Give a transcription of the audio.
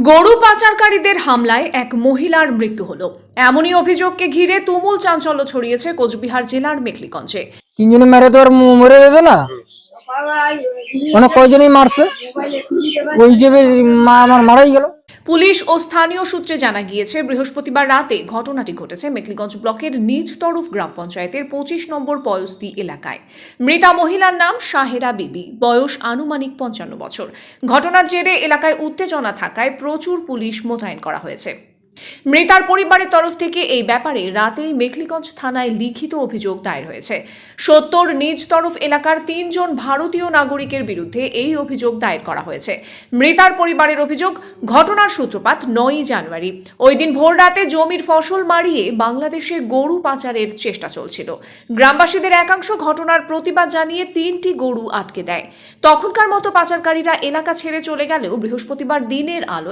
গরু পাচারকারীদের হামলায় এক মহিলার মৃত্যু হলো। এমনই অভিযোগকে ঘিরে তুমুল চাঞ্চল্য ছড়িয়েছে কোচবিহার জেলার মেখলিগঞ্জে। তিনজনে মেরে তো আর মরে যেত না, মানে কয়জনই মারছে ওই হিসেবে আমার মারাই গেল। পুলিশ ও স্থানীয় সূত্রে জানা গিয়েছে, বৃহস্পতিবার রাতে ঘটনাটি ঘটেছে মেখলিগঞ্জ ব্লকের নিচতরফ গ্রাম পঞ্চায়েতের 25 নম্বর পয়স্তি এলাকায়। মৃতা মহিলার নাম শাহেরা বিবি, বয়স আনুমানিক 55 বছর। ঘটনার জেরে এলাকায় উত্তেজনা থাকায় প্রচুর পুলিশ মোতায়েন করা হয়েছে। মৃতার পরিবারের তরফ থেকে এই ব্যাপারে রাতেই মেখলিগঞ্জ থানায় লিখিত অভিযোগ দায়ের হয়েছে। 70 নিজ তরফ এলাকার 3 জন ভারতীয় নাগরিকের বিরুদ্ধে এই অভিযোগ দায়ের করা হয়েছে। মৃতার পরিবারের অভিযোগ, ঘটনার সূত্রপাত 9 জানুয়ারি। ওই দিন ভোর রাতে জমির ফসল মারিয়ে বাংলাদেশে গরু পাচারের চেষ্টা চলছিল। গ্রামবাসীদের একাংশ ঘটনার প্রতিবাদ জানিয়ে 3টি গরু আটকে দেয়। তখনকার মতো পাচারকারীরা এলাকা ছেড়ে চলে গেলেও বৃহস্পতিবার দিনের আলো